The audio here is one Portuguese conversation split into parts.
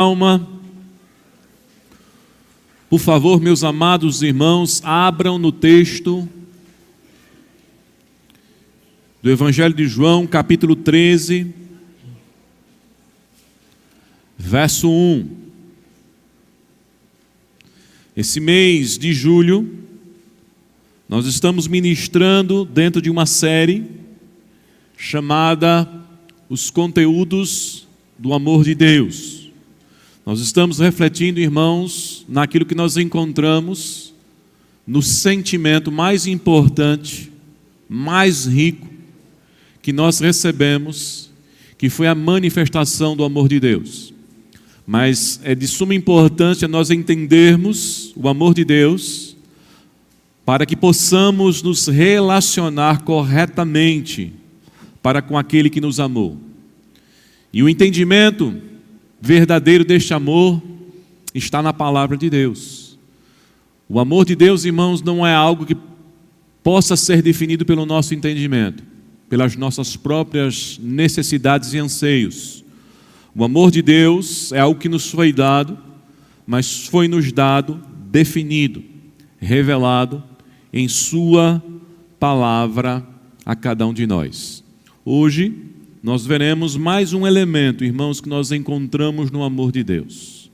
Calma. Por favor, meus amados irmãos, abram no texto do Evangelho de João, capítulo 13, verso 1. Esse mês de julho, nós estamos ministrando dentro de uma série chamada Os Conteúdos do Amor de Deus. Nós estamos refletindo, irmãos, naquilo que nós encontramos no sentimento mais importante, mais rico que nós recebemos, que foi a manifestação do amor de Deus. Mas é de suma importância nós entendermos o amor de Deus para que possamos nos relacionar corretamente para com aquele que nos amou. E o entendimento verdadeiro deste amor está na palavra de Deus. O amor de Deus, irmãos, não é algo que possa ser definido pelo nosso entendimento, pelas nossas próprias necessidades e anseios. O amor de Deus é algo que nos foi dado, mas foi nos dado, definido, revelado em sua palavra a cada um de nós. Hoje, nós veremos mais um elemento, irmãos, que nós encontramos no amor de Deus.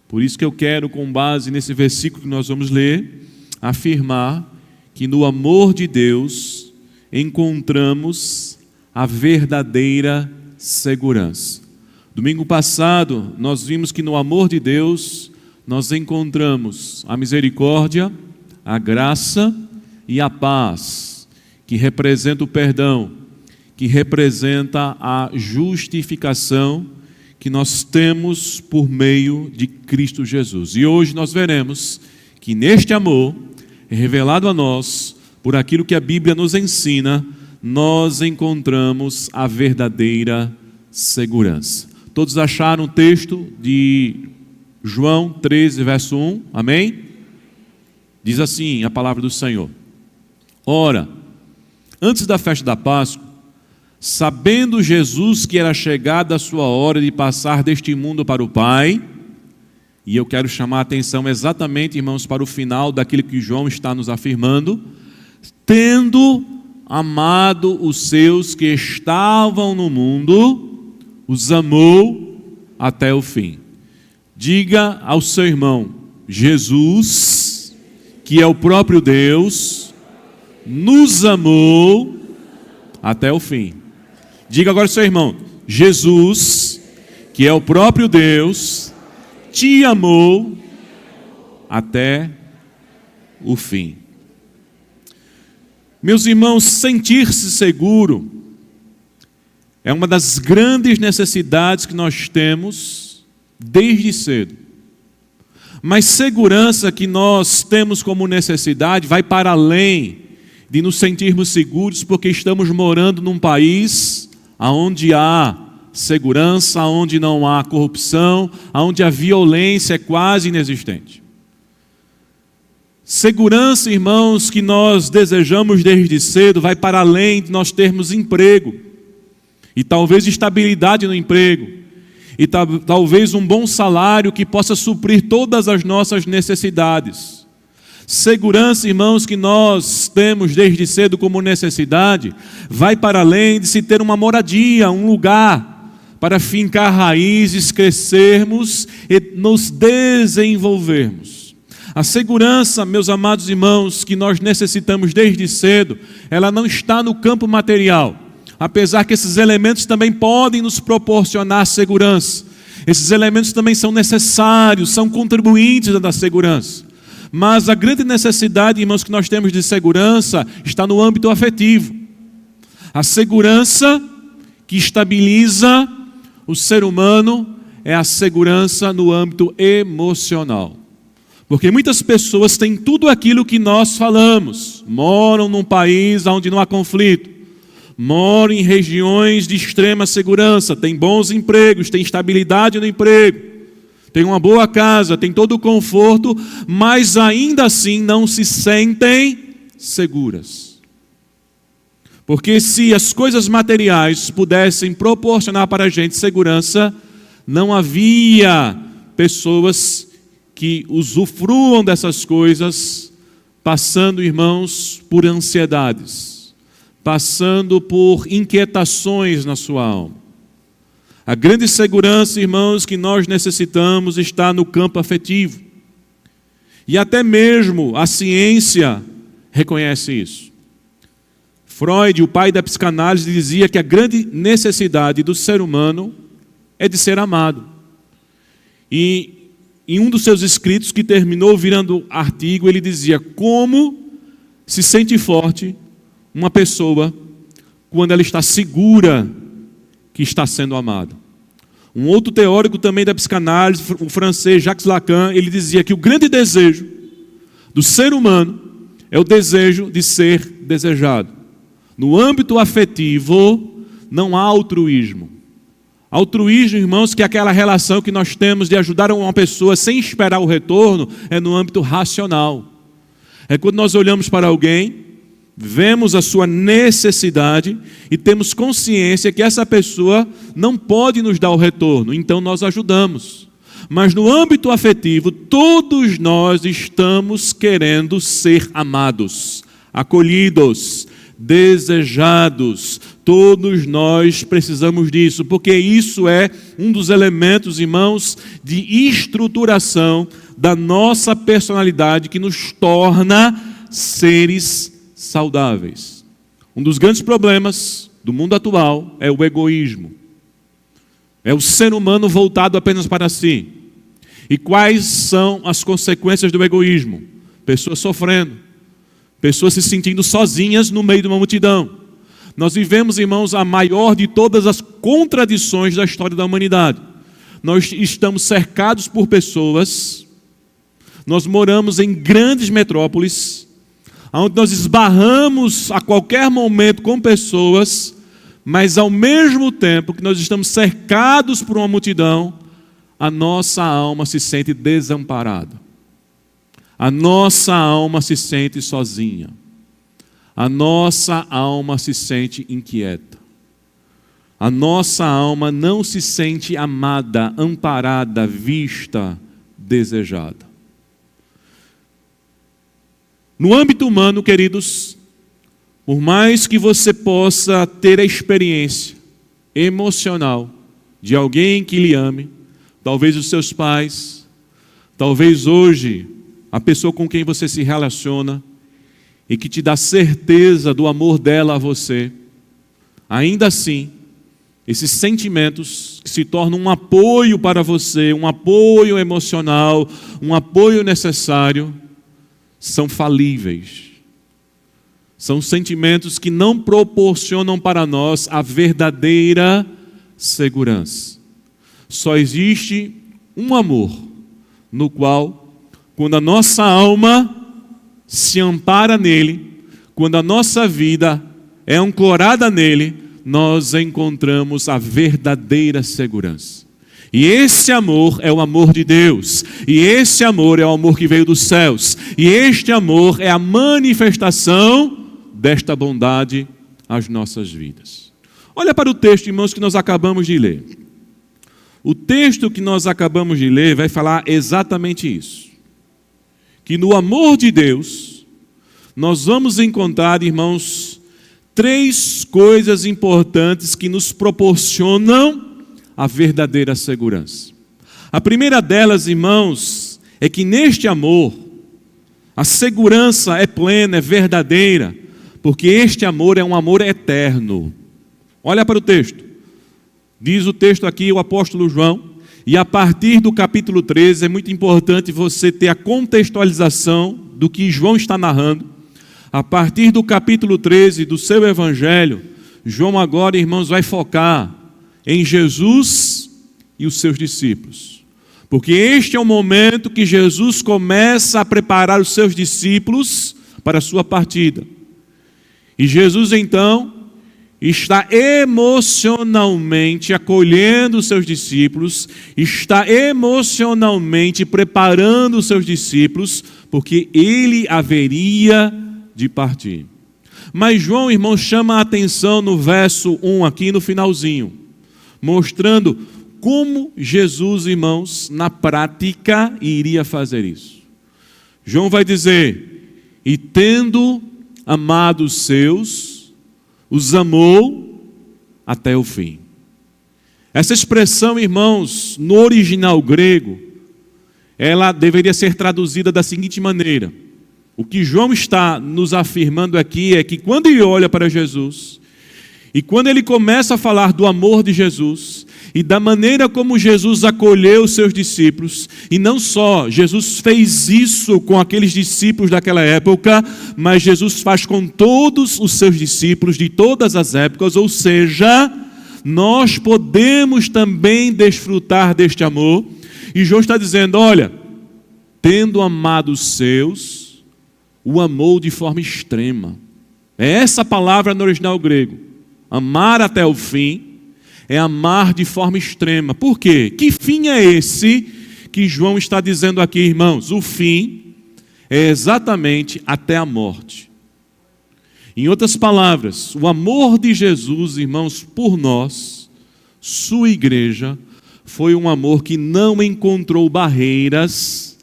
Por isso que eu quero, com base nesse versículo que nós vamos ler, afirmar que no amor de Deus encontramos a verdadeira segurança. Domingo passado, nós vimos que no amor de Deus nós encontramos a misericórdia, a graça e a paz, que representa o perdão, que representa a justificação que nós temos por meio de Cristo Jesus. E hoje nós veremos que neste amor, revelado a nós, por aquilo que a Bíblia nos ensina, nós encontramos a verdadeira segurança. Todos acharam o texto de João 13, verso 1? Amém? Diz assim a palavra do Senhor: Ora, antes da festa da Páscoa, sabendo Jesus que era chegada a sua hora de passar deste mundo para o Pai, e eu quero chamar a atenção exatamente, irmãos, para o final daquilo que João está nos afirmando, tendo amado os seus que estavam no mundo, os amou até o fim. Diga ao seu irmão: Jesus, que é o próprio Deus, nos amou até o fim. Diga agora ao seu irmão: Jesus, que é o próprio Deus, te amou até o fim. Meus irmãos, sentir-se seguro é uma das grandes necessidades que nós temos desde cedo. Mas segurança que nós temos como necessidade vai para além de nos sentirmos seguros porque estamos morando num país onde há segurança, onde não há corrupção, onde a violência é quase inexistente. Segurança, irmãos, que nós desejamos desde cedo vai para além de nós termos emprego, e talvez estabilidade no emprego, e talvez um bom salário que possa suprir todas as nossas necessidades. Segurança, irmãos, que nós temos desde cedo como necessidade, vai para além de se ter uma moradia, um lugar para fincar raízes, crescermos e nos desenvolvermos. A segurança, meus amados irmãos, que nós necessitamos desde cedo, ela não está no campo material, apesar que esses elementos também podem nos proporcionar segurança. Esses elementos também são necessários, são contribuintes da segurança. Mas a grande necessidade, irmãos, que nós temos de segurança está no âmbito afetivo. A segurança que estabiliza o ser humano é a segurança no âmbito emocional. Porque muitas pessoas têm tudo aquilo que nós falamos. Moram num país onde não há conflito. Moram em regiões de extrema segurança. Têm bons empregos, têm estabilidade no emprego. Tem uma boa casa, tem todo o conforto, mas ainda assim não se sentem seguras. Porque se as coisas materiais pudessem proporcionar para a gente segurança, não havia pessoas que usufruam dessas coisas, passando, irmãos, por ansiedades, passando por inquietações na sua alma. A grande segurança, irmãos, que nós necessitamos está no campo afetivo. E até mesmo a ciência reconhece isso. Freud, o pai da psicanálise, dizia que a grande necessidade do ser humano é de ser amado. E em um dos seus escritos, que terminou virando artigo, ele dizia: como se sente forte uma pessoa quando ela está segura que está sendo amada. Um outro teórico também da psicanálise, o francês Jacques Lacan, ele dizia que o grande desejo do ser humano é o desejo de ser desejado. No âmbito afetivo, não há altruísmo. Altruísmo, irmãos, que é aquela relação que nós temos de ajudar uma pessoa sem esperar o retorno, é no âmbito racional. É quando nós olhamos para alguém, vemos a sua necessidade e temos consciência que essa pessoa não pode nos dar o retorno, então nós ajudamos. Mas no âmbito afetivo, todos nós estamos querendo ser amados, acolhidos, desejados. Todos nós precisamos disso, porque isso é um dos elementos, irmãos, de estruturação da nossa personalidade que nos torna seres saudáveis. Um dos grandes problemas do mundo atual é o egoísmo. É o ser humano voltado apenas para si. E quais são as consequências do egoísmo? Pessoas sofrendo, pessoas se sentindo sozinhas no meio de uma multidão. Nós vivemos, irmãos, a maior de todas as contradições da história da humanidade. Nós estamos cercados por pessoas, nós moramos em grandes metrópoles, onde nós esbarramos a qualquer momento com pessoas, mas ao mesmo tempo que nós estamos cercados por uma multidão, a nossa alma se sente desamparada. A nossa alma se sente sozinha. A nossa alma se sente inquieta. A nossa alma não se sente amada, amparada, vista, desejada. No âmbito humano, queridos, por mais que você possa ter a experiência emocional de alguém que lhe ame, talvez os seus pais, talvez hoje a pessoa com quem você se relaciona e que te dá certeza do amor dela a você, ainda assim, esses sentimentos que se tornam um apoio para você, um apoio emocional, um apoio necessário, são falíveis. São sentimentos que não proporcionam para nós a verdadeira segurança. Só existe um amor, no qual, quando a nossa alma se ampara nele, quando a nossa vida é ancorada nele, nós encontramos a verdadeira segurança. E esse amor é o amor de Deus. E esse amor é o amor que veio dos céus. E este amor é a manifestação desta bondade às nossas vidas. Olha para o texto, irmãos, que nós acabamos de ler. O texto que nós acabamos de ler vai falar exatamente isso. Que no amor de Deus, nós vamos encontrar, irmãos, três coisas importantes que nos proporcionam a verdadeira segurança. A primeira delas, irmãos, é que neste amor, a segurança é plena, é verdadeira, porque este amor é um amor eterno. Olha para o texto. Diz o texto aqui, o apóstolo João, e a partir do capítulo 13, é muito importante você ter a contextualização do que João está narrando. A partir do capítulo 13 do seu evangelho, João agora, irmãos, vai focar em Jesus e os seus discípulos. Porque este é o momento que Jesus começa a preparar os seus discípulos para a sua partida. E Jesus, então, está emocionalmente acolhendo os seus discípulos, está emocionalmente preparando os seus discípulos, porque ele haveria de partir. Mas João, irmão, chama a atenção no verso 1 aqui no finalzinho, mostrando como Jesus, irmãos, na prática iria fazer isso. João vai dizer: e tendo amado os seus, os amou até o fim. Essa expressão, irmãos, no original grego, ela deveria ser traduzida da seguinte maneira: o que João está nos afirmando aqui é que quando ele olha para Jesus, e quando ele começa a falar do amor de Jesus, e da maneira como Jesus acolheu os seus discípulos, e não só Jesus fez isso com aqueles discípulos daquela época, mas Jesus faz com todos os seus discípulos de todas as épocas, ou seja, nós podemos também desfrutar deste amor. E João está dizendo: olha, tendo amado os seus, o amou de forma extrema. É essa palavra no original grego. Amar até o fim é amar de forma extrema. Por quê? Que fim é esse que João está dizendo aqui, irmãos? O fim é exatamente até a morte. Em outras palavras, o amor de Jesus, irmãos, por nós, sua igreja, foi um amor que não encontrou barreiras,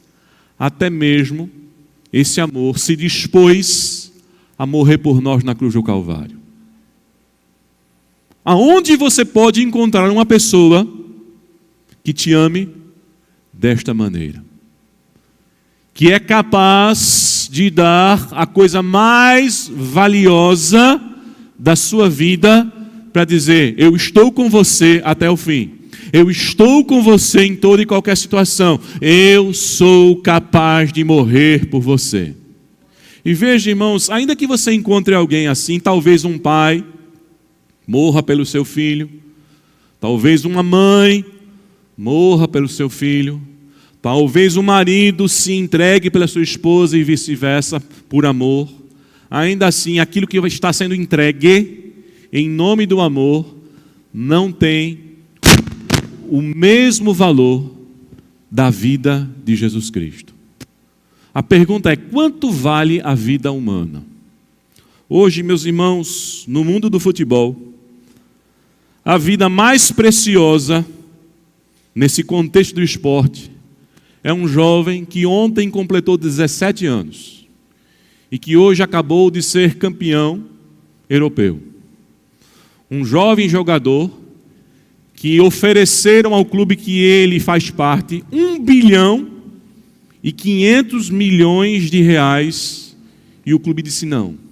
até mesmo esse amor se dispôs a morrer por nós na cruz do Calvário. Aonde você pode encontrar uma pessoa que te ame desta maneira? Que é capaz de dar a coisa mais valiosa da sua vida para dizer: eu estou com você até o fim. Eu estou com você em toda e qualquer situação. Eu sou capaz de morrer por você. E veja, irmãos, ainda que você encontre alguém assim, talvez um pai morra pelo seu filho, talvez uma mãe morra pelo seu filho, talvez o marido se entregue pela sua esposa e vice-versa, por amor. Ainda assim, aquilo que está sendo entregue em nome do amor não tem o mesmo valor da vida de Jesus Cristo. A pergunta é: quanto vale a vida humana? Hoje, meus irmãos, no mundo do futebol, a vida mais preciosa nesse contexto do esporte é um jovem que ontem completou 17 anos e que hoje acabou de ser campeão europeu. Um jovem jogador que ofereceram ao clube que ele faz parte 1 bilhão e 500 milhões de reais e o clube disse não.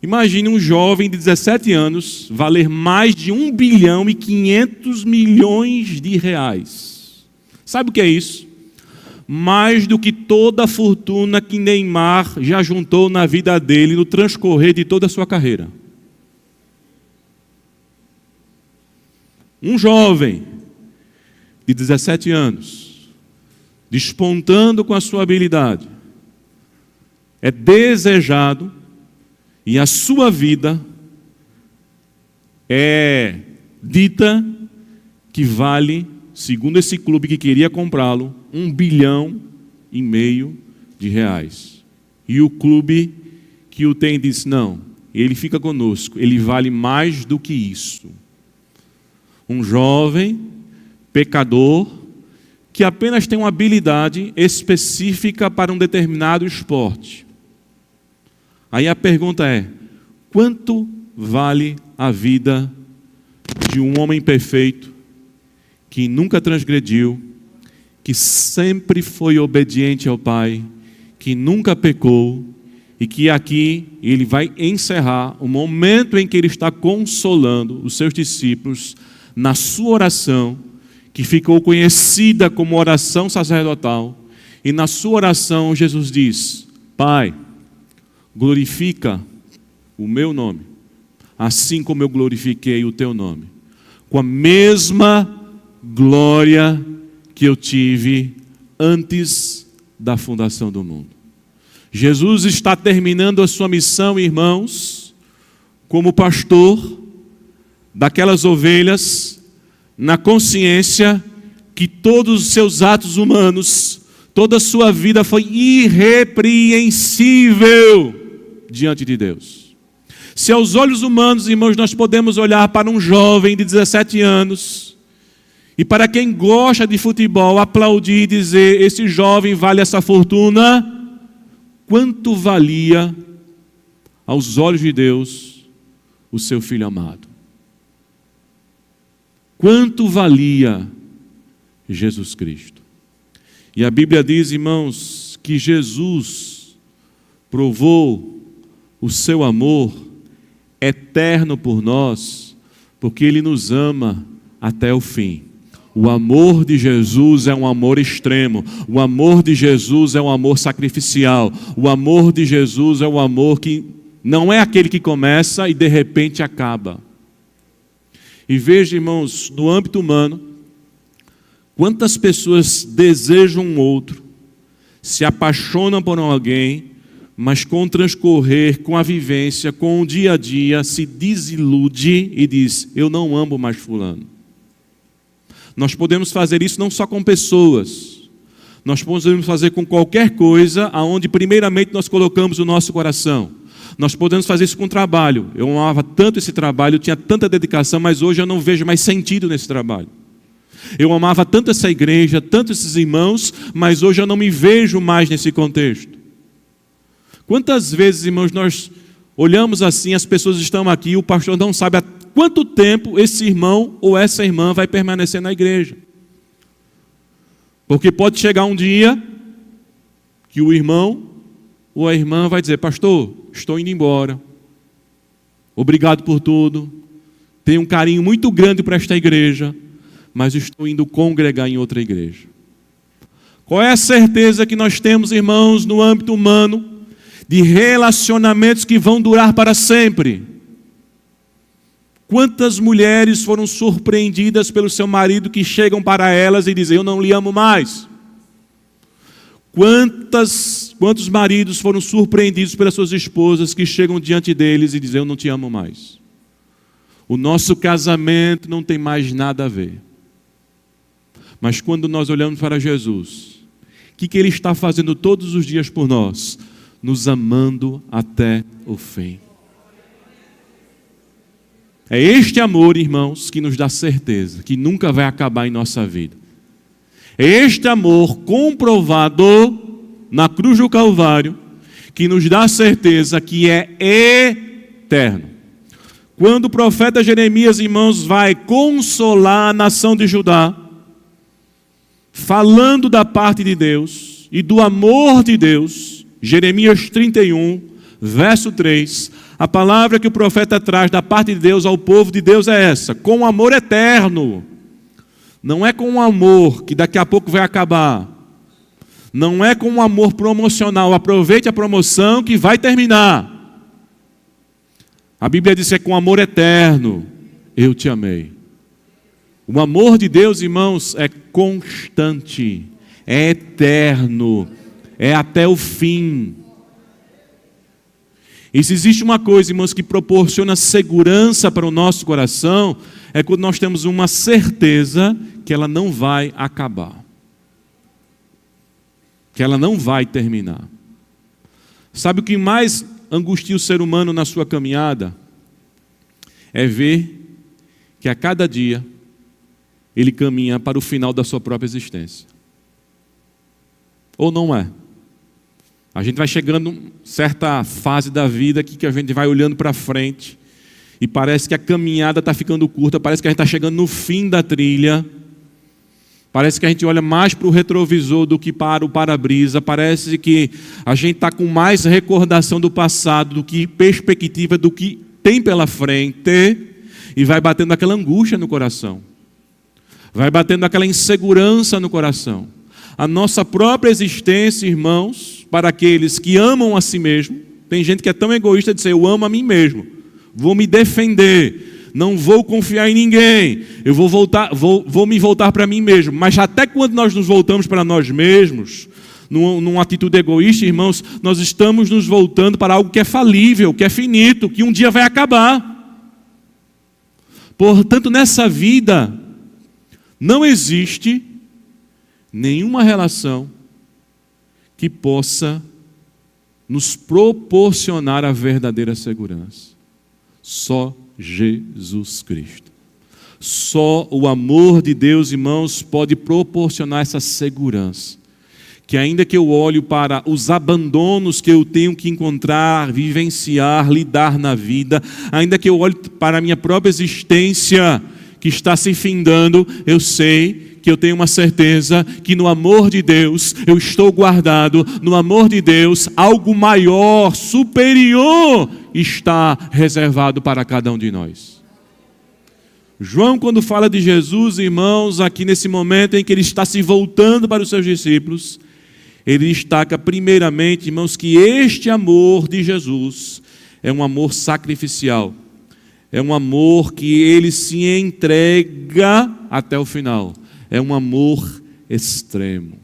Imagine um jovem de 17 anos valer mais de 1 bilhão e 500 milhões de reais. Sabe o que é isso? Mais do que toda a fortuna que Neymar já juntou na vida dele no transcorrer de toda a sua carreira. Um jovem de 17 anos, despontando com a sua habilidade, é desejado e a sua vida é dita que vale, segundo esse clube que queria comprá-lo, 1 bilhão e meio de reais. E o clube que o tem diz: não, ele fica conosco, ele vale mais do que isso. Um jovem pecador que apenas tem uma habilidade específica para um determinado esporte. Aí a pergunta é: quanto vale a vida de um homem perfeito, que nunca transgrediu, que sempre foi obediente ao Pai, que nunca pecou, e que aqui ele vai encerrar o momento em que ele está consolando os seus discípulos na sua oração, que ficou conhecida como oração sacerdotal, e na sua oração Jesus diz: Pai, glorifica o meu nome, assim como eu glorifiquei o teu nome, com a mesma glória que eu tive antes da fundação do mundo. Jesus está terminando a sua missão, irmãos, como pastor daquelas ovelhas, na consciência que todos os seus atos humanos, toda a sua vida foi irrepreensível diante de Deus. Se aos olhos humanos, irmãos, nós podemos olhar para um jovem de 17 anos E para quem gosta de futebol, aplaudir e dizer: esse jovem vale essa fortuna, quanto valia aos olhos de Deus o seu filho amado? Quanto valia Jesus Cristo? E a Bíblia diz, irmãos, que Jesus provou o seu amor eterno por nós, porque Ele nos ama até o fim. O amor de Jesus é um amor extremo. O amor de Jesus é um amor sacrificial. O amor de Jesus é um amor que não é aquele que começa e de repente acaba. E veja, irmãos, no âmbito humano, quantas pessoas desejam um outro, se apaixonam por alguém, mas com o transcorrer, com a vivência, com o dia a dia, se desilude e diz: eu não amo mais fulano. Nós podemos fazer isso não só com pessoas, nós podemos fazer com qualquer coisa aonde primeiramente nós colocamos o nosso coração. Nós podemos fazer isso com o trabalho. Eu amava tanto esse trabalho, eu tinha tanta dedicação, mas hoje eu não vejo mais sentido nesse trabalho. Eu amava tanto essa igreja, tanto esses irmãos, mas hoje eu não me vejo mais nesse contexto. Quantas vezes, irmãos, nós olhamos assim, as pessoas estão aqui, o pastor não sabe há quanto tempo esse irmão ou essa irmã vai permanecer na igreja. Porque pode chegar um dia que o irmão ou a irmã vai dizer: pastor, estou indo embora. Obrigado por tudo. Tenho um carinho muito grande para esta igreja, mas estou indo congregar em outra igreja. Qual é a certeza que nós temos, irmãos, no âmbito humano, de relacionamentos que vão durar para sempre? Quantas mulheres foram surpreendidas pelo seu marido que chegam para elas e dizem: eu não lhe amo mais? Quantos maridos foram surpreendidos pelas suas esposas que chegam diante deles e dizem: eu não te amo mais? O nosso casamento não tem mais nada a ver. Mas quando nós olhamos para Jesus, o que Ele está fazendo todos os dias por nós? Nos amando até o fim. É este amor, irmãos, que nos dá certeza que nunca vai acabar em nossa vida. É este amor comprovado na cruz do Calvário que nos dá certeza que é eterno. Quando o profeta Jeremias, irmãos, vai consolar a nação de Judá, falando da parte de Deus e do amor de Deus, Jeremias 31, verso 3, a palavra que o profeta traz da parte de Deus ao povo de Deus é essa: com amor eterno. Não é com um amor que daqui a pouco vai acabar. Não é com um amor promocional, aproveite a promoção que vai terminar. A Bíblia diz que é com amor eterno, eu te amei. O amor de Deus, irmãos, é constante, é eterno, é até o fim. E se existe uma coisa, irmãos, que proporciona segurança para o nosso coração, é quando nós temos uma certeza que ela não vai acabar, que ela não vai terminar. Sabe o que mais angustia o ser humano na sua caminhada? É ver que a cada dia ele caminha para o final da sua própria existência. Ou não é? A gente vai chegando em certa fase da vida que a gente vai olhando para frente e parece que a caminhada está ficando curta, parece que a gente está chegando no fim da trilha, parece que a gente olha mais para o retrovisor do que para o para-brisa, parece que a gente está com mais recordação do passado do que perspectiva do que tem pela frente, e vai batendo aquela angústia no coração, vai batendo aquela insegurança no coração. A nossa própria existência, irmãos, para aqueles que amam a si mesmo, tem gente que é tão egoísta de dizer: eu amo a mim mesmo, vou me defender, não vou confiar em ninguém, eu vou me voltar para mim mesmo. Mas até quando nós nos voltamos para nós mesmos, numa atitude egoísta, irmãos, nós estamos nos voltando para algo que é falível, que é finito, que um dia vai acabar. Portanto, nessa vida, não existe nenhuma relação que possa nos proporcionar a verdadeira segurança. Só Jesus Cristo. Só o amor de Deus, irmãos, pode proporcionar essa segurança. Que ainda que eu olhe para os abandonos que eu tenho que encontrar, vivenciar, lidar na vida, ainda que eu olhe para a minha própria existência que está se findando, eu sei que eu tenho uma certeza que no amor de Deus eu estou guardado, no amor de Deus algo maior, superior está reservado para cada um de nós. João, quando fala de Jesus, irmãos, aqui nesse momento em que ele está se voltando para os seus discípulos, ele destaca primeiramente, irmãos, que este amor de Jesus é um amor sacrificial, é um amor que ele se entrega até o final. É um amor extremo.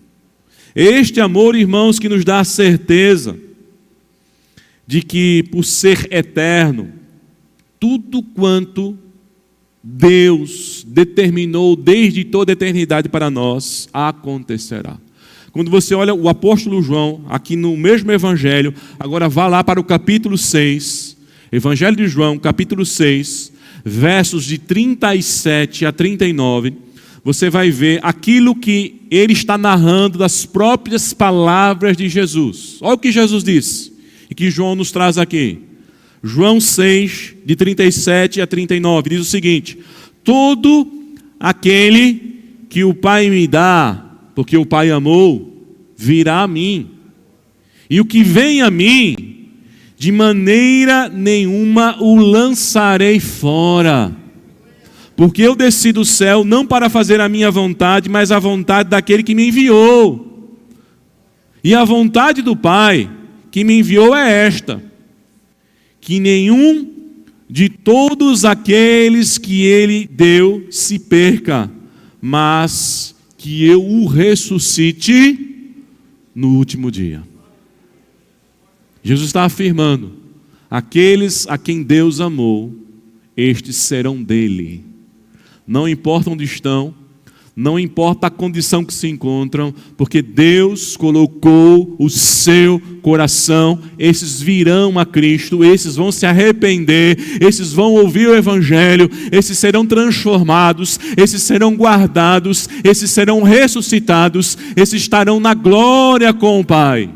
Este amor, irmãos, que nos dá a certeza de que, por ser eterno, tudo quanto Deus determinou desde toda a eternidade para nós, acontecerá. Quando você olha o apóstolo João, aqui no mesmo evangelho, agora vá lá para o capítulo 6, Evangelho de João, capítulo 6, versos de 37 a 39, você vai ver aquilo que ele está narrando das próprias palavras de Jesus. Olha o que Jesus disse e que João nos traz aqui. João 6, de 37 a 39, diz o seguinte: todo aquele que o Pai me dá, porque o Pai amou, virá a mim. E o que vem a mim, de maneira nenhuma o lançarei fora. Porque eu desci do céu não para fazer a minha vontade, mas a vontade daquele que me enviou. E a vontade do Pai que me enviou é esta: que nenhum de todos aqueles que Ele deu se perca, mas que eu o ressuscite no último dia. Jesus está afirmando: aqueles a quem Deus amou, estes serão dele. Não importa onde estão, não importa a condição que se encontram, porque Deus colocou o seu coração, esses virão a Cristo, esses vão se arrepender, esses vão ouvir o Evangelho, esses serão transformados, esses serão guardados, esses serão ressuscitados, esses estarão na glória com o Pai.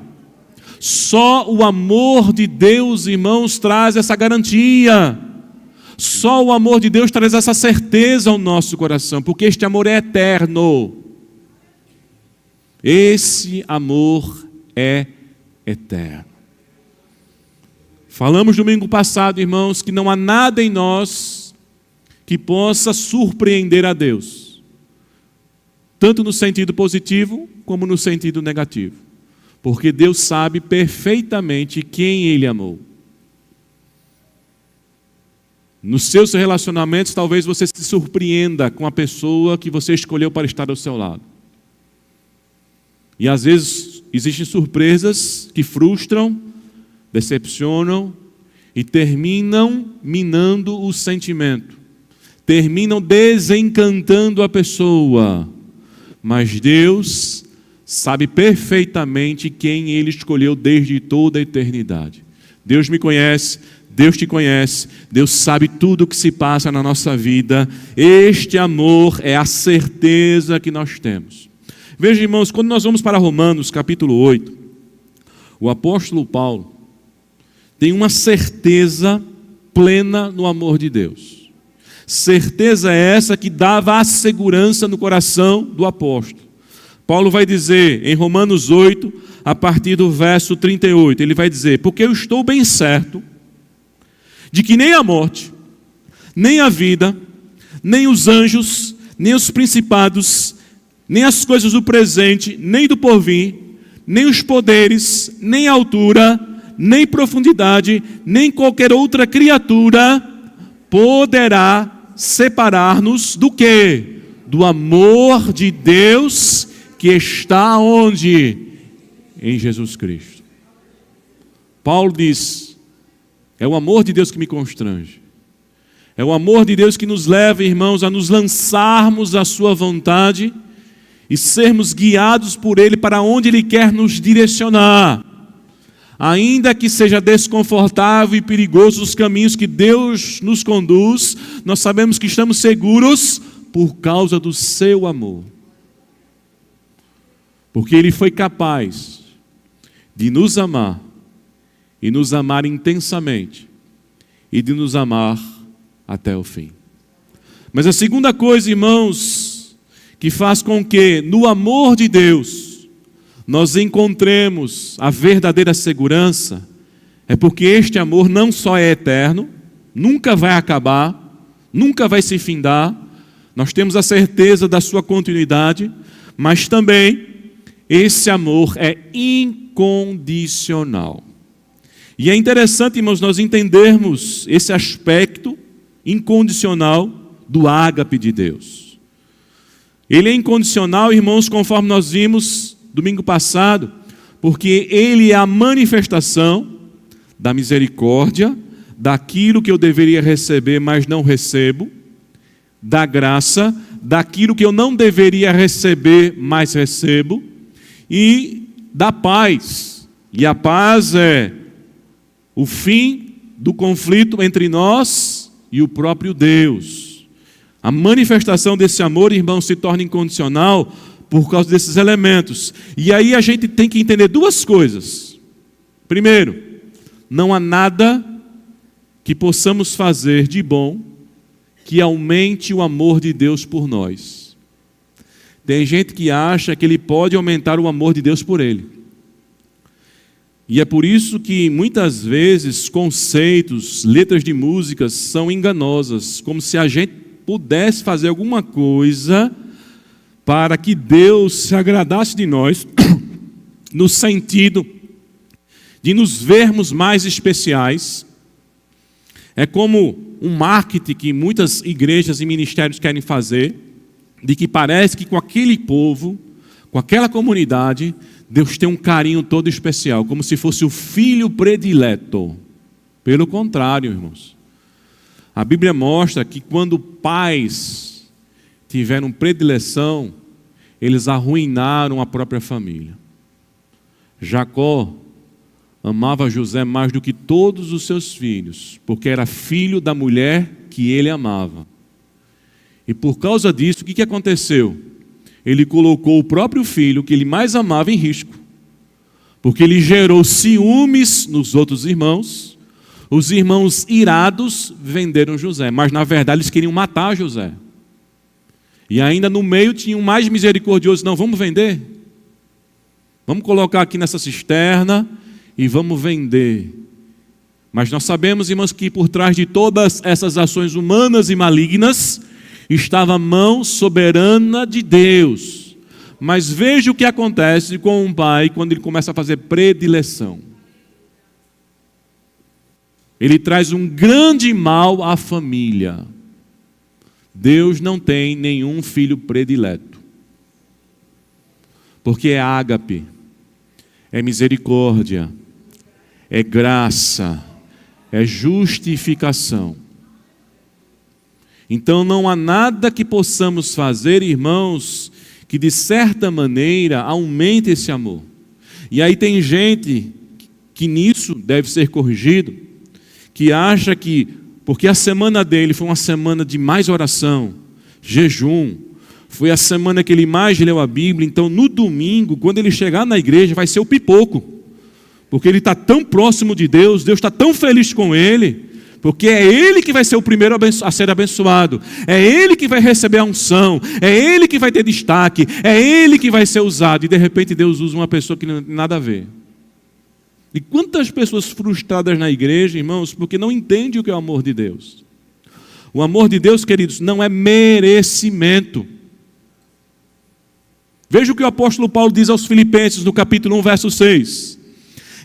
Só o amor de Deus, irmãos, traz essa garantia. Só o amor de Deus traz essa certeza ao nosso coração, porque este amor é eterno. Esse amor é eterno. Falamos domingo passado, irmãos, que não há nada em nós que possa surpreender a Deus, tanto no sentido positivo como no sentido negativo, porque Deus sabe perfeitamente quem Ele amou. Nos seus relacionamentos, talvez você se surpreenda com a pessoa que você escolheu para estar ao seu lado. E às vezes existem surpresas que frustram, decepcionam e terminam minando o sentimento. Terminam desencantando a pessoa. Mas Deus sabe perfeitamente quem Ele escolheu desde toda a eternidade. Deus me conhece, Deus te conhece, Deus sabe tudo o que se passa na nossa vida. Este amor é a certeza que nós temos. Veja, irmãos, quando nós vamos para Romanos capítulo 8, o apóstolo Paulo tem uma certeza plena no amor de Deus. Certeza essa que dava a segurança no coração do apóstolo. Paulo vai dizer em Romanos 8, a partir do verso 38, ele vai dizer: porque eu estou bem certo de que nem a morte, nem a vida, nem os anjos, nem os principados, nem as coisas do presente, nem do porvir, nem os poderes, nem a altura, nem profundidade, nem qualquer outra criatura poderá separar-nos do quê? Do amor de Deus que está onde? Em Jesus Cristo. Paulo diz: é o amor de Deus que me constrange. É o amor de Deus que nos leva, irmãos, a nos lançarmos à sua vontade e sermos guiados por Ele para onde Ele quer nos direcionar. Ainda que seja desconfortável e perigoso os caminhos que Deus nos conduz, nós sabemos que estamos seguros por causa do seu amor. Porque Ele foi capaz de nos amar e nos amar intensamente e de nos amar até o fim. Mas a segunda coisa, irmãos, que faz com que no amor de Deus nós encontremos a verdadeira segurança, é porque este amor não só é eterno, nunca vai acabar, nunca vai se findar, nós temos a certeza da sua continuidade, mas também esse amor é incondicional. E é interessante, irmãos, nós entendermos esse aspecto incondicional do ágape de Deus. Ele é incondicional, irmãos, conforme nós vimos domingo passado, porque Ele é a manifestação da misericórdia, daquilo que eu deveria receber, mas não recebo, da graça, daquilo que eu não deveria receber, mas recebo, e da paz. E a paz é o fim do conflito entre nós e o próprio Deus. A manifestação desse amor, irmão, se torna incondicional por causa desses elementos. E aí a gente tem que entender duas coisas. Primeiro, não há nada que possamos fazer de bom que aumente o amor de Deus por nós. Tem gente que acha que ele pode aumentar o amor de Deus por ele. E é por isso que muitas vezes conceitos, letras de músicas são enganosas, como se a gente pudesse fazer alguma coisa para que Deus se agradasse de nós, no sentido de nos vermos mais especiais. É como um marketing que muitas igrejas e ministérios querem fazer, de que parece que com aquele povo, com aquela comunidade, Deus tem um carinho todo especial, como se fosse o filho predileto. Pelo contrário, irmãos. A Bíblia mostra que quando pais tiveram predileção, eles arruinaram a própria família. Jacó amava José mais do que todos os seus filhos, porque era filho da mulher que ele amava. E por causa disso, o que aconteceu? Ele colocou o próprio filho, que ele mais amava, em risco. Porque ele gerou ciúmes nos outros irmãos. Os irmãos irados venderam José, mas na verdade eles queriam matar José. E ainda no meio tinha um mais misericordioso: não, vamos vender. Vamos colocar aqui nessa cisterna e vamos vender. Mas nós sabemos, irmãos, que por trás de todas essas ações humanas e malignas estava a mão soberana de Deus. Mas veja o que acontece com um pai quando ele começa a fazer predileção. Ele traz um grande mal à família. Deus não tem nenhum filho predileto. Porque é ágape, é misericórdia, é graça, é justificação. Então não há nada que possamos fazer, irmãos, que de certa maneira aumente esse amor. E aí tem gente que nisso deve ser corrigido, que acha que, porque a semana dele foi uma semana de mais oração, jejum, foi a semana que ele mais leu a Bíblia, então no domingo, quando ele chegar na igreja, vai ser o pipoco, porque ele está tão próximo de Deus, Deus está tão feliz com ele, porque é ele que vai ser o primeiro a ser abençoado, é ele que vai receber a unção, é ele que vai ter destaque, é ele que vai ser usado, e de repente Deus usa uma pessoa que não tem nada a ver. E quantas pessoas frustradas na igreja, irmãos, porque não entendem o que é o amor de Deus. O amor de Deus, queridos, não é merecimento. Veja o que o apóstolo Paulo diz aos Filipenses, no capítulo 1, verso 6.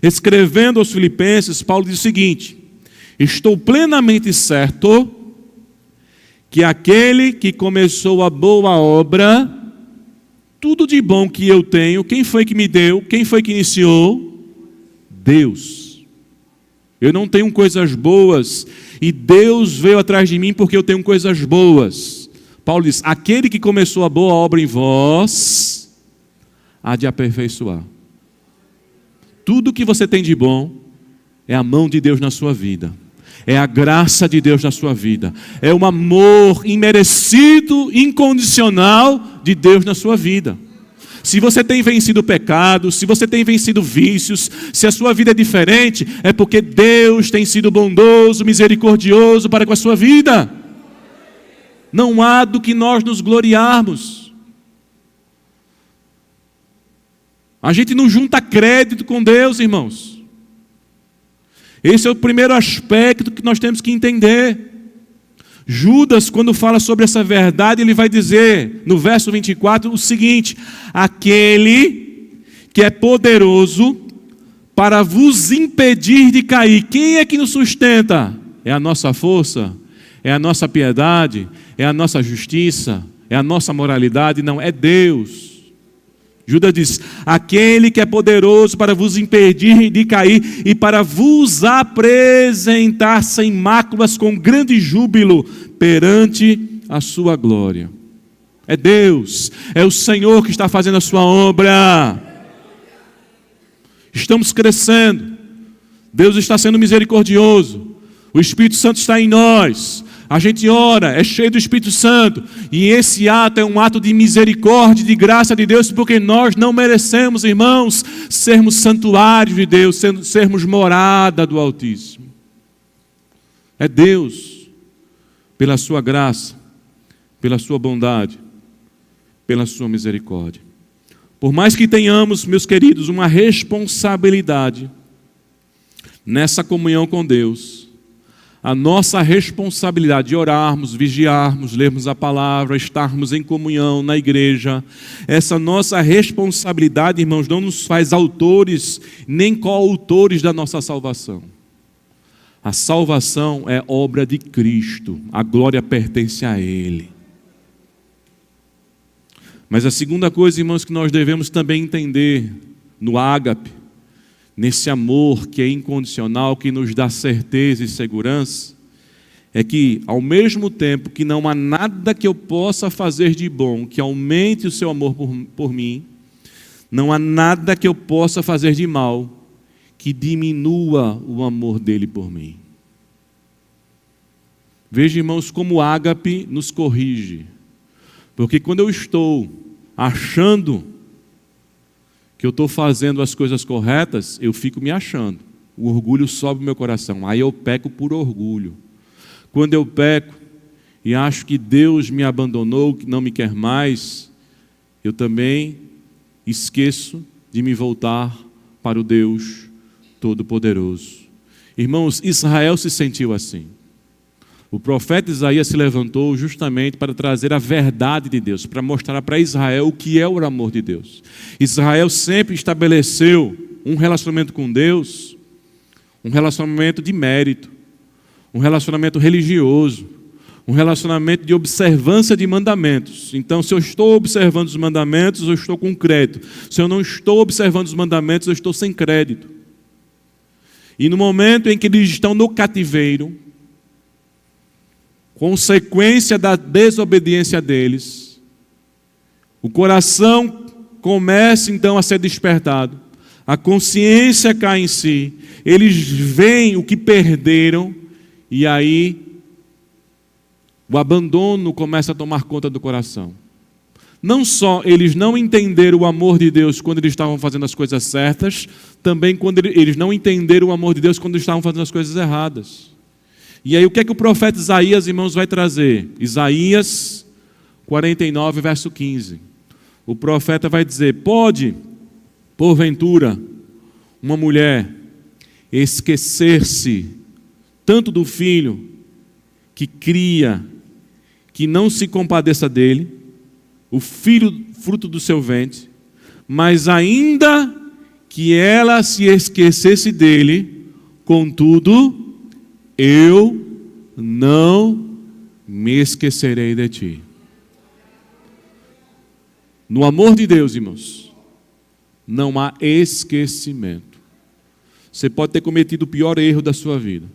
Escrevendo aos Filipenses, Paulo diz o seguinte: estou plenamente certo que aquele que começou a boa obra, tudo de bom que eu tenho, quem foi que me deu? Quem foi que iniciou? Deus. Eu não tenho coisas boas e Deus veio atrás de mim porque eu tenho coisas boas. Paulo diz: aquele que começou a boa obra em vós há de aperfeiçoar. Tudo que você tem de bom é a mão de Deus na sua vida. É a graça de Deus na sua vida. É o amor imerecido, incondicional de Deus na sua vida. Se você tem vencido o pecado, se você tem vencido vícios, se a sua vida é diferente, é porque Deus tem sido bondoso, misericordioso para com a sua vida. Não há do que nós nos gloriarmos. A gente não junta crédito com Deus, irmãos. Esse é o primeiro aspecto que nós temos que entender. Judas, quando fala sobre essa verdade, ele vai dizer, no verso 24, o seguinte: aquele que é poderoso para vos impedir de cair. Quem é que nos sustenta? É a nossa força? É a nossa piedade? É a nossa justiça? É a nossa moralidade? Não, é Deus. Judas diz: aquele que é poderoso para vos impedir de cair e para vos apresentar sem máculas com grande júbilo perante a sua glória. É Deus, é o Senhor que está fazendo a sua obra. Estamos crescendo, Deus está sendo misericordioso, o Espírito Santo está em nós. A gente ora, é cheio do Espírito Santo, e esse ato é um ato de misericórdia e de graça de Deus, porque nós não merecemos, irmãos, sermos santuários de Deus, sermos morada do Altíssimo. É Deus, pela sua graça, pela sua bondade, pela sua misericórdia. Por mais que tenhamos, meus queridos, uma responsabilidade nessa comunhão com Deus, a nossa responsabilidade de orarmos, vigiarmos, lermos a palavra, estarmos em comunhão na igreja, essa nossa responsabilidade, irmãos, não nos faz autores nem coautores da nossa salvação. A salvação é obra de Cristo, a glória pertence a Ele. Mas a segunda coisa, irmãos, que nós devemos também entender no ágape, nesse amor que é incondicional, que nos dá certeza e segurança, é que ao mesmo tempo que não há nada que eu possa fazer de bom que aumente o seu amor por mim, não há nada que eu possa fazer de mal que diminua o amor dele por mim. Veja, irmãos, como o ágape nos corrige. Porque quando eu estou achando que eu estou fazendo as coisas corretas, eu fico me achando. O orgulho sobe no meu coração. Aí eu peco por orgulho. Quando eu peco e acho que Deus me abandonou, que não me quer mais, eu também esqueço de me voltar para o Deus Todo-Poderoso. Irmãos, Israel se sentiu assim. O profeta Isaías se levantou justamente para trazer a verdade de Deus, para mostrar para Israel o que é o amor de Deus. Israel sempre estabeleceu um relacionamento com Deus, um relacionamento de mérito, um relacionamento religioso, um relacionamento de observância de mandamentos. Então, se eu estou observando os mandamentos, eu estou com crédito. Se eu não estou observando os mandamentos, eu estou sem crédito. E no momento em que eles estão no cativeiro, consequência da desobediência deles, o coração começa então a ser despertado, a consciência cai em si, eles veem o que perderam, e aí o abandono começa a tomar conta do coração. Não só eles não entenderam o amor de Deus quando eles estavam fazendo as coisas certas, também quando eles não entenderam o amor de Deus quando eles estavam fazendo as coisas erradas. E aí o que é que o profeta Isaías, irmãos, vai trazer? Isaías 49, verso 15. O profeta vai dizer: pode, porventura, uma mulher esquecer-se tanto do filho que cria, que não se compadeça dele, o filho fruto do seu ventre, mas ainda que ela se esquecesse dele, contudo, eu não me esquecerei de ti. No amor de Deus, irmãos, não há esquecimento. Você pode ter cometido o pior erro da sua vida.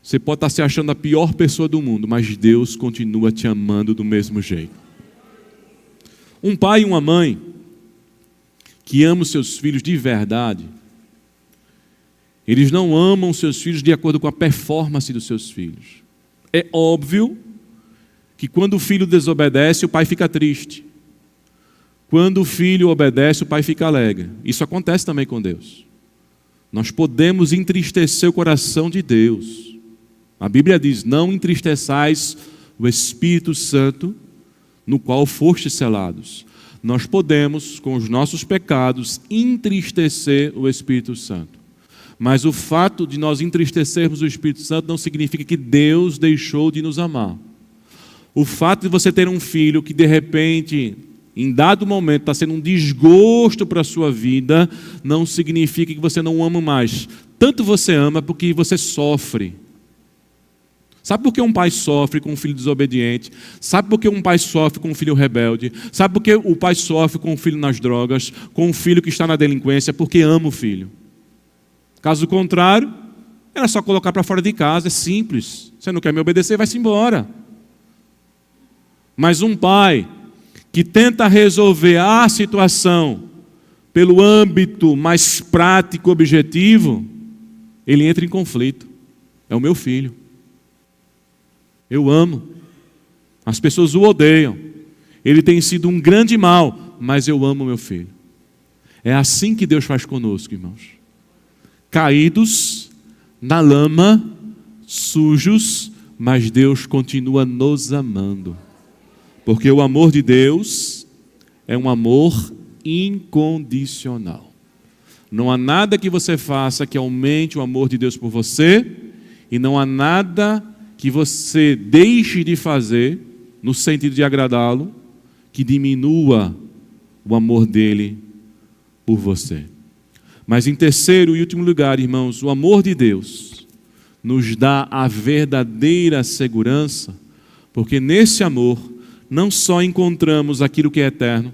Você pode estar se achando a pior pessoa do mundo, mas Deus continua te amando do mesmo jeito. Um pai e uma mãe que ama os seus filhos de verdade, eles não amam seus filhos de acordo com a performance dos seus filhos. É óbvio que quando o filho desobedece, o pai fica triste. Quando o filho obedece, o pai fica alegre. Isso acontece também com Deus. Nós podemos entristecer o coração de Deus. A Bíblia diz: não entristeçais o Espírito Santo, no qual fostes selados. Nós podemos, com os nossos pecados, entristecer o Espírito Santo. Mas o fato de nós entristecermos o Espírito Santo não significa que Deus deixou de nos amar. O fato de você ter um filho que de repente, em dado momento, está sendo um desgosto para a sua vida, não significa que você não o ama mais. Tanto você ama porque você sofre. Sabe por que um pai sofre com um filho desobediente? Sabe por que um pai sofre com um filho rebelde? Sabe por que o pai sofre com um filho nas drogas, com um filho que está na delinquência? Porque ama o filho. Caso contrário, era só colocar para fora de casa, é simples. Você não quer me obedecer, vai-se embora. Mas um pai que tenta resolver a situação pelo âmbito mais prático, objetivo, ele entra em conflito. É o meu filho. Eu amo. As pessoas o odeiam. Ele tem sido um grande mal, mas eu amo meu filho. É assim que Deus faz conosco, irmãos. Caídos na lama, sujos, mas Deus continua nos amando. Porque o amor de Deus é um amor incondicional. Não há nada que você faça que aumente o amor de Deus por você, e não há nada que você deixe de fazer, no sentido de agradá-lo, que diminua o amor dele por você. Mas em terceiro e último lugar, irmãos, o amor de Deus nos dá a verdadeira segurança, porque nesse amor não só encontramos aquilo que é eterno,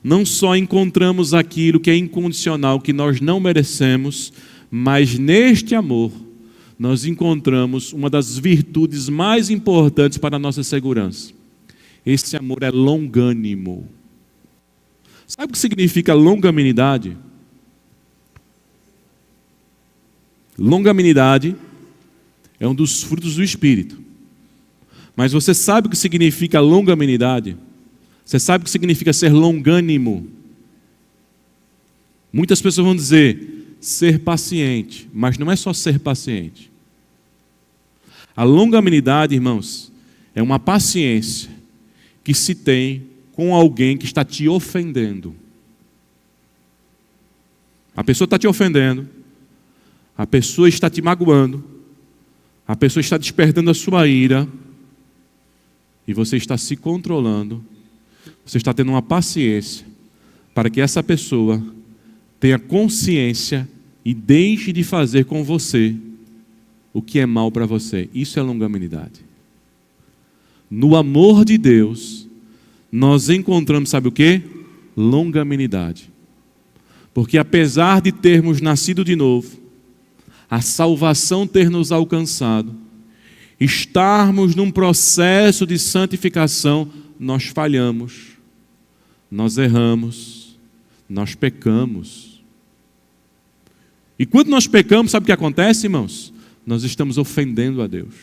não só encontramos aquilo que é incondicional, que nós não merecemos, mas neste amor nós encontramos uma das virtudes mais importantes para a nossa segurança. Esse amor é longânimo. Sabe o que significa longanimidade? Longanimidade é um dos frutos do Espírito. Mas você sabe o que significa longanimidade? Você sabe o que significa ser longânimo? Muitas pessoas vão dizer ser paciente, mas não é só ser paciente. A longanimidade, irmãos, é uma paciência que se tem com alguém que está te ofendendo. A pessoa está te ofendendo, a pessoa está te magoando, a pessoa está despertando a sua ira, e você está se controlando, você está tendo uma paciência para que essa pessoa tenha consciência e deixe de fazer com você o que é mal para você. Isso é longanimidade. No amor de Deus, nós encontramos, sabe o quê? Longanimidade. Porque apesar de termos nascido de novo, a salvação ter nos alcançado, estarmos num processo de santificação, nós falhamos, nós erramos, nós pecamos. E quando nós pecamos, sabe o que acontece, irmãos? Nós estamos ofendendo a Deus.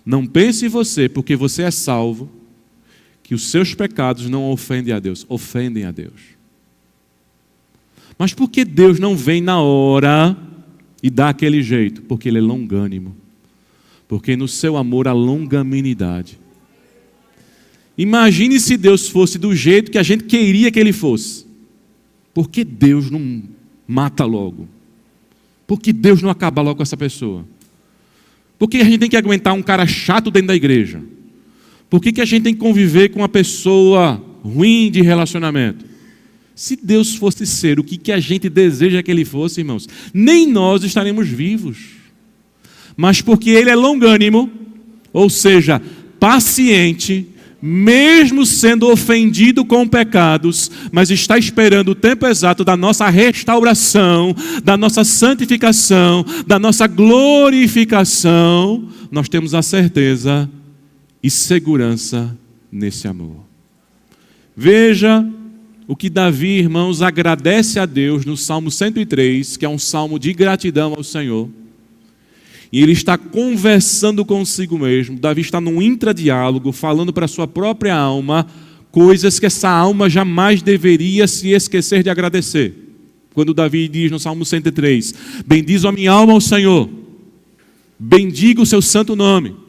Não pense em você, porque você é salvo, que os seus pecados não ofendem a Deus, ofendem a Deus. Mas por que Deus não vem na hora e dá aquele jeito? Porque Ele é longânimo. Porque no seu amor há longanimidade. Imagine se Deus fosse do jeito que a gente queria que Ele fosse. Por que Deus não mata logo? Por que Deus não acaba logo com essa pessoa? Por que a gente tem que aguentar um cara chato dentro da igreja? Por que a gente tem que conviver com uma pessoa ruim de relacionamento? Se Deus fosse ser o que a gente deseja que Ele fosse, irmãos, nem nós estaremos vivos. Mas porque Ele é longânimo, ou seja, paciente, mesmo sendo ofendido com pecados, mas está esperando o tempo exato da nossa restauração, da nossa santificação, da nossa glorificação, nós temos a certeza e segurança nesse amor. Veja o que Davi, irmãos, agradece a Deus no Salmo 103, que é um salmo de gratidão ao Senhor. E ele está conversando consigo mesmo. Davi está num intradiálogo, falando para a sua própria alma coisas que essa alma jamais deveria se esquecer de agradecer. Quando Davi diz no Salmo 103, bendiz a minha alma ao Senhor, bendiga o seu santo nome,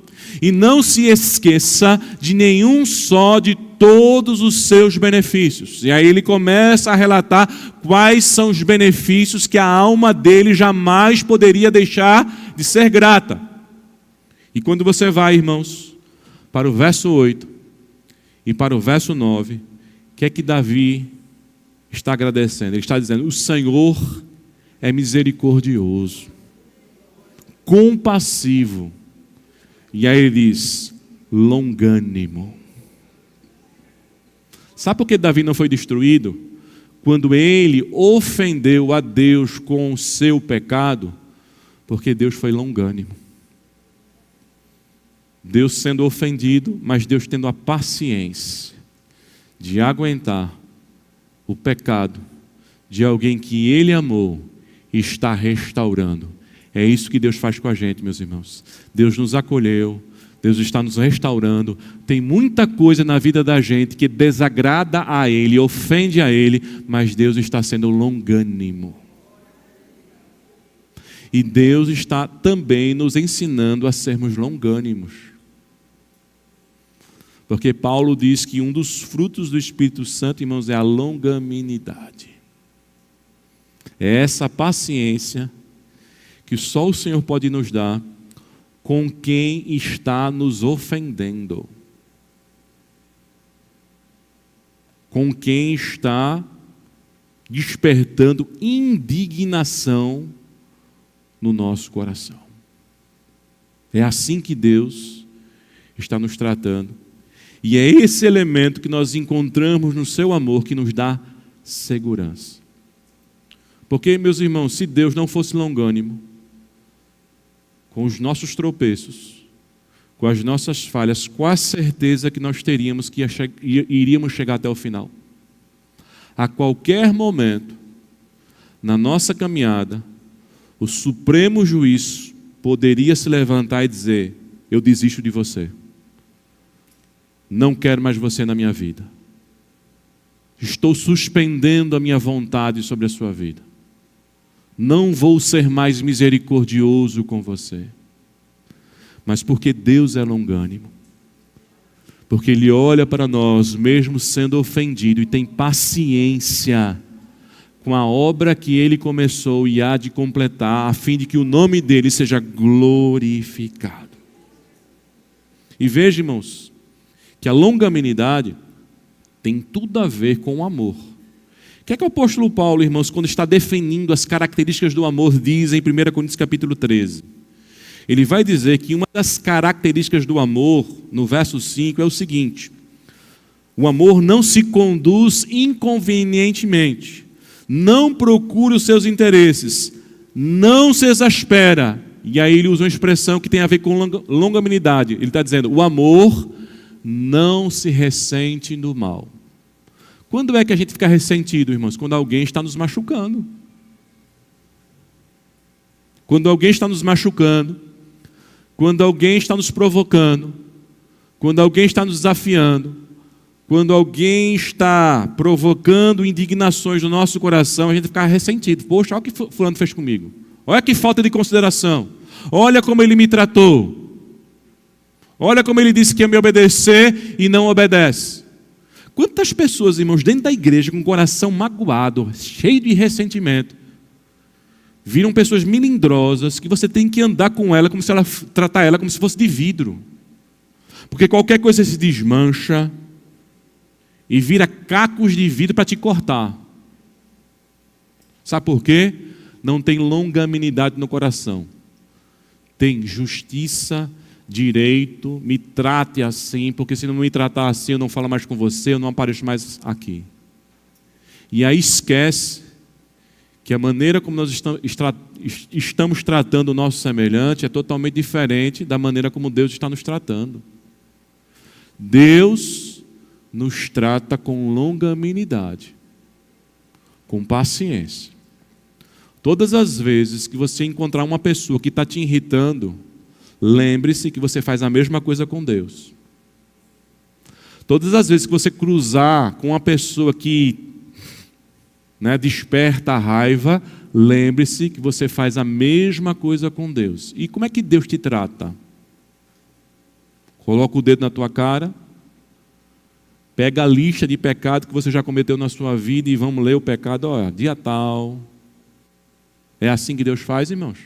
e não se esqueça de nenhum só de todos os seus benefícios. E aí ele começa a relatar quais são os benefícios que a alma dele jamais poderia deixar de ser grata. E quando você vai, irmãos, para o verso 8 e para o verso 9, o que é que Davi está agradecendo? Ele está dizendo, o Senhor é misericordioso, compassivo. E aí ele diz, longânimo. Sabe por que Davi não foi destruído? Quando ele ofendeu a Deus com o seu pecado, porque Deus foi longânimo. Deus sendo ofendido, mas Deus tendo a paciência de aguentar o pecado de alguém que ele amou e está restaurando. É isso que Deus faz com a gente, meus irmãos. Deus nos acolheu, Deus está nos restaurando. Tem muita coisa na vida da gente que desagrada a Ele, ofende a Ele, mas Deus está sendo longânimo. E Deus está também nos ensinando a sermos longânimos. Porque Paulo diz que um dos frutos do Espírito Santo, irmãos, é a longanimidade. É essa paciência que só o Senhor pode nos dar com quem está nos ofendendo, com quem está despertando indignação no nosso coração. É assim que Deus está nos tratando, e é esse elemento que nós encontramos no seu amor que nos dá segurança. Porque, meus irmãos, se Deus não fosse longânimo, com os nossos tropeços, com as nossas falhas, com a certeza que nós teríamos que iríamos chegar até o final. A qualquer momento, na nossa caminhada, o supremo juiz poderia se levantar e dizer, eu desisto de você. Não quero mais você na minha vida. Estou suspendendo a minha vontade sobre a sua vida. Não vou ser mais misericordioso com você. Mas porque Deus é longânimo, porque Ele olha para nós, mesmo sendo ofendido, e tem paciência com a obra que Ele começou e há de completar, a fim de que o nome dEle seja glorificado. E veja, irmãos, que a longanimidade tem tudo a ver com o amor. O que é que o apóstolo Paulo, irmãos, quando está definindo as características do amor, diz em 1 Coríntios capítulo 13? Ele vai dizer que uma das características do amor, no verso 5, é o seguinte: o amor não se conduz inconvenientemente, não procura os seus interesses, não se exaspera. E aí ele usa uma expressão que tem a ver com longanimidade. Ele está dizendo, o amor não se ressente do mal. Quando é que a gente fica ressentido, irmãos? Quando alguém está nos machucando. Quando alguém está nos machucando, quando alguém está nos provocando, quando alguém está nos desafiando, quando alguém está provocando indignações no nosso coração, a gente fica ressentido. Poxa, olha o que fulano fez comigo. Olha que falta de consideração. Olha como ele me tratou. Olha como ele disse que ia me obedecer e não obedece. Quantas pessoas, irmãos, dentro da igreja, com o coração magoado, cheio de ressentimento, viram pessoas melindrosas que você tem que andar com ela, tratar ela como se fosse de vidro. Porque qualquer coisa se desmancha e vira cacos de vidro para te cortar. Sabe por quê? Não tem longanimidade no coração. Tem justiça, direito, me trate assim, porque se não me tratar assim, eu não falo mais com você, eu não apareço mais aqui. E aí esquece que a maneira como nós estamos tratando o nosso semelhante é totalmente diferente da maneira como Deus está nos tratando. Deus nos trata com longanimidade. com paciência. Todas as vezes que você encontrar uma pessoa que está te irritando, lembre-se que você faz a mesma coisa com Deus. Todas as vezes que você cruzar com uma pessoa que desperta a raiva, lembre-se que você faz a mesma coisa com Deus. E como é que Deus te trata? Coloca o dedo na tua cara, pega a lista de pecado que você já cometeu na sua vida e vamos ler o pecado, dia tal. É assim que Deus faz, irmãos?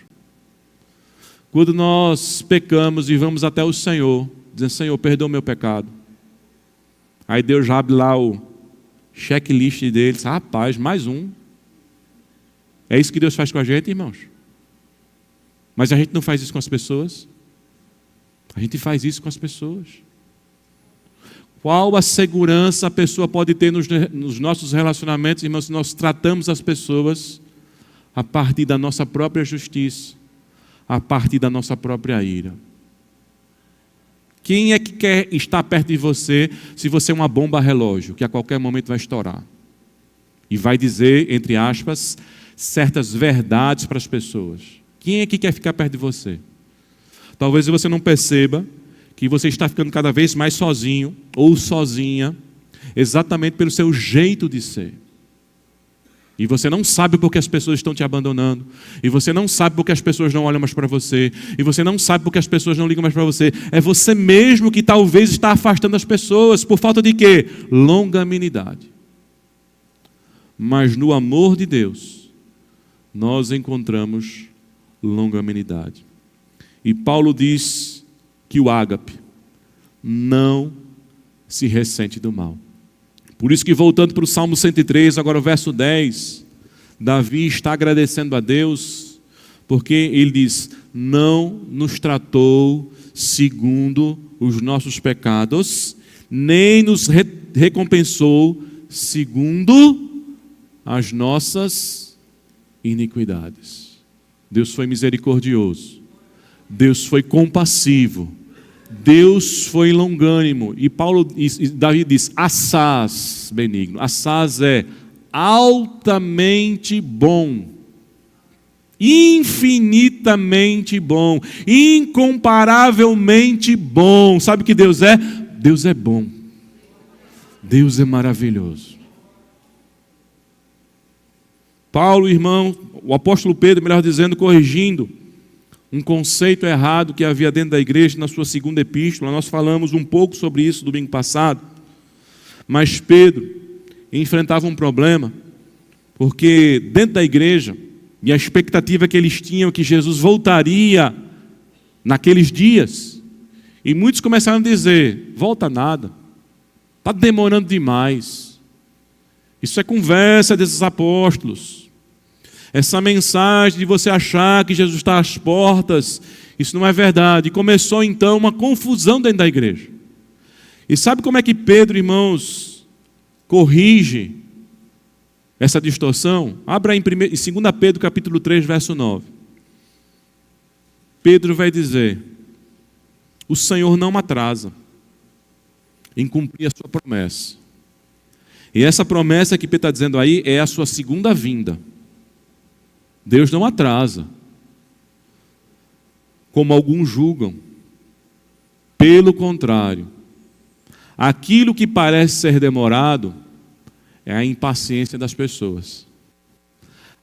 Quando nós pecamos e vamos até o Senhor, dizendo, Senhor, perdoa o meu pecado. Aí Deus abre lá o checklist deles, rapaz, mais um. É isso que Deus faz com a gente, irmãos? Mas a gente não faz isso com as pessoas? A gente faz isso com as pessoas. Qual a segurança a pessoa pode ter nos nossos relacionamentos, irmãos, se nós tratamos as pessoas a partir da nossa própria justiça, a partir da nossa própria ira? Quem é que quer estar perto de você se você é uma bomba relógio, que a qualquer momento vai estourar? E vai dizer, entre aspas, certas verdades para as pessoas. Quem é que quer ficar perto de você? Talvez você não perceba que você está ficando cada vez mais sozinho ou sozinha, exatamente pelo seu jeito de ser. E você não sabe porque as pessoas estão te abandonando. E você não sabe porque as pessoas não olham mais para você. E você não sabe porque as pessoas não ligam mais para você. É você mesmo que talvez está afastando as pessoas. Por falta de quê? Longanimidade. Mas no amor de Deus, nós encontramos longanimidade. E Paulo diz que o ágape não se ressente do mal. Por isso que, voltando para o Salmo 103, agora o verso 10, Davi está agradecendo a Deus, porque ele diz, não nos tratou segundo os nossos pecados, nem nos recompensou segundo as nossas iniquidades. Deus foi misericordioso, Deus foi compassivo, Deus foi longânimo. E Davi diz, assaz benigno. Assaz é altamente bom, infinitamente bom, incomparavelmente bom. Sabe o que Deus é? Deus é bom. Deus é maravilhoso. Paulo, irmão, o apóstolo Pedro, melhor dizendo, corrigindo um conceito errado que havia dentro da igreja na sua segunda epístola. Nós falamos um pouco sobre isso domingo passado. Mas Pedro enfrentava um problema, porque dentro da igreja, e a expectativa que eles tinham que Jesus voltaria naqueles dias, e muitos começaram a dizer, volta nada, está demorando demais, isso é conversa desses apóstolos. Essa mensagem de você achar que Jesus está às portas, isso não é verdade. E começou então uma confusão dentro da igreja. E sabe como é que Pedro, irmãos, corrige essa distorção? Abra em 2 Pedro capítulo 3, verso 9. Pedro vai dizer, o Senhor não atrasa em cumprir a sua promessa. E essa promessa que Pedro está dizendo aí é a sua segunda vinda. Deus não atrasa, como alguns julgam. Pelo contrário, aquilo que parece ser demorado é a impaciência das pessoas.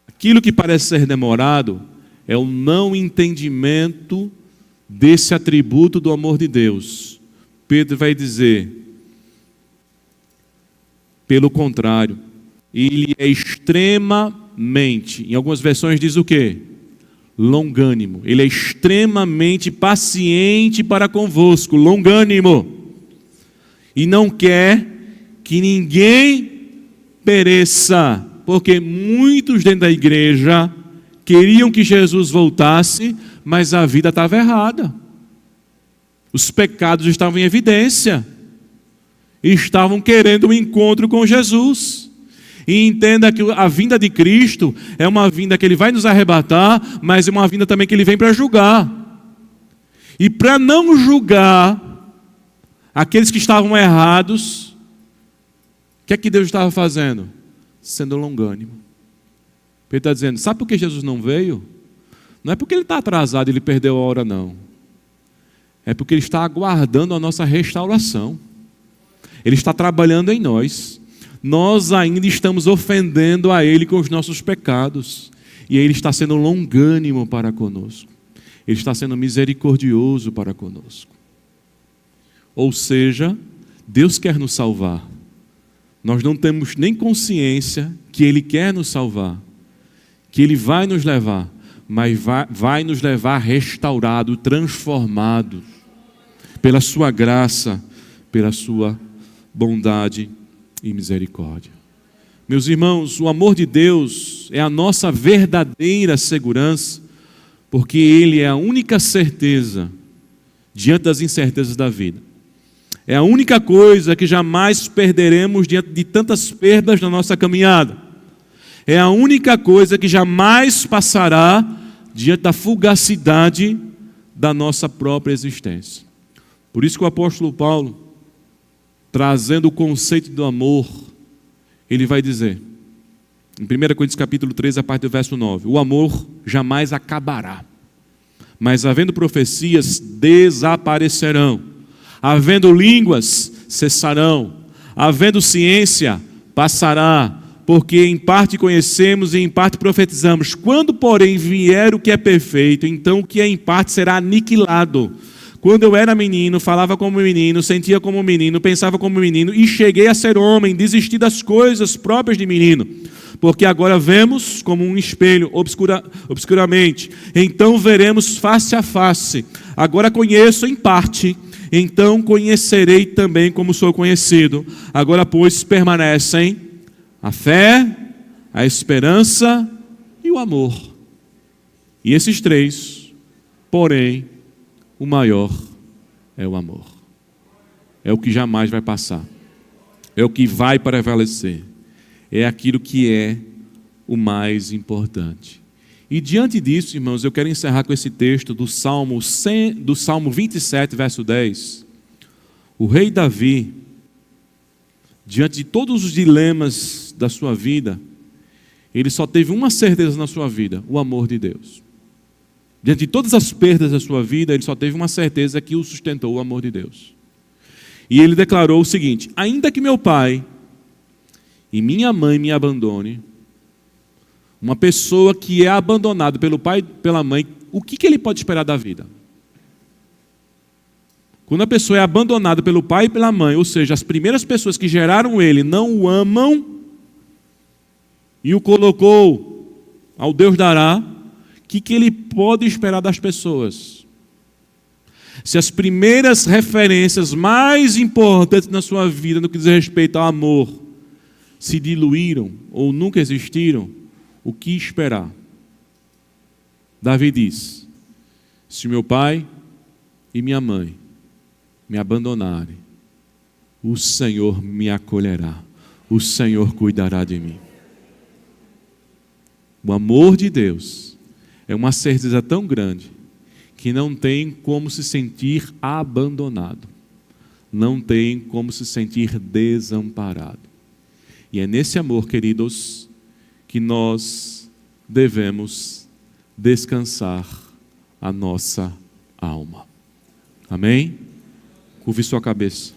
Aquilo que parece ser demorado é o não entendimento desse atributo do amor de Deus. Pedro vai dizer, pelo contrário, ele é extremamente, em algumas versões diz o quê? Longânimo. Ele é extremamente paciente para convosco, longânimo. E não quer que ninguém pereça, porque muitos dentro da igreja queriam que Jesus voltasse, mas a vida estava errada. Os pecados estavam em evidência. E estavam querendo um encontro com Jesus. E entenda que a vinda de Cristo é uma vinda que Ele vai nos arrebatar, mas é uma vinda também que Ele vem para julgar. E para não julgar aqueles que estavam errados, o que é que Deus estava fazendo? Sendo longânimo. Ele está dizendo, sabe por que Jesus não veio? Não é porque ele está atrasado e ele perdeu a hora, não. É porque ele está aguardando a nossa restauração. Ele está trabalhando em nós. Nós ainda estamos ofendendo a Ele com os nossos pecados. E Ele está sendo longânimo para conosco. Ele está sendo misericordioso para conosco. Ou seja, Deus quer nos salvar. Nós não temos nem consciência que Ele quer nos salvar, que Ele vai nos levar, mas vai nos levar restaurado, transformado, pela sua graça, pela sua bondade e misericórdia. Meus irmãos, o amor de Deus é a nossa verdadeira segurança, porque Ele é a única certeza diante das incertezas da vida. É a única coisa que jamais perderemos diante de tantas perdas na nossa caminhada. É a única coisa que jamais passará diante da fugacidade da nossa própria existência. Por isso que o apóstolo Paulo, trazendo o conceito do amor, ele vai dizer, em 1 Coríntios capítulo 3, a partir do verso 9, o amor jamais acabará, mas havendo profecias, desaparecerão, havendo línguas, cessarão, havendo ciência, passará, porque em parte conhecemos e em parte profetizamos. Quando, porém, vier o que é perfeito, então o que é em parte será aniquilado. Quando eu era menino, falava como menino, sentia como menino, pensava como menino, e cheguei a ser homem, desisti das coisas próprias de menino. Porque agora vemos como um espelho, obscuramente. Então veremos face a face. Agora conheço em parte, então conhecerei também como sou conhecido. Agora, pois, permanecem a fé, a esperança e o amor. E esses três, porém, o maior é o amor. É o que jamais vai passar. É o que vai prevalecer. É aquilo que é o mais importante. E diante disso, irmãos, eu quero encerrar com esse texto do Salmo 27, verso 10. O rei Davi, diante de todos os dilemas da sua vida, ele só teve uma certeza na sua vida: o amor de Deus. Diante de todas as perdas da sua vida, ele só teve uma certeza que o sustentou: o amor de Deus. E ele declarou o seguinte: ainda que meu pai e minha mãe me abandone, uma pessoa que é abandonada pelo pai e pela mãe, o que ele pode esperar da vida? Quando a pessoa é abandonada pelo pai e pela mãe, ou seja, as primeiras pessoas que geraram ele não o amam e o colocou ao Deus dará, o que ele pode esperar das pessoas? Se as primeiras referências mais importantes na sua vida no que diz respeito ao amor se diluíram ou nunca existiram, o que esperar? Davi diz: se meu pai e minha mãe me abandonarem, o Senhor me acolherá, o Senhor cuidará de mim. O amor de Deus é uma certeza tão grande que não tem como se sentir abandonado, não tem como se sentir desamparado. E é nesse amor, queridos, que nós devemos descansar a nossa alma. Amém? Curve sua cabeça.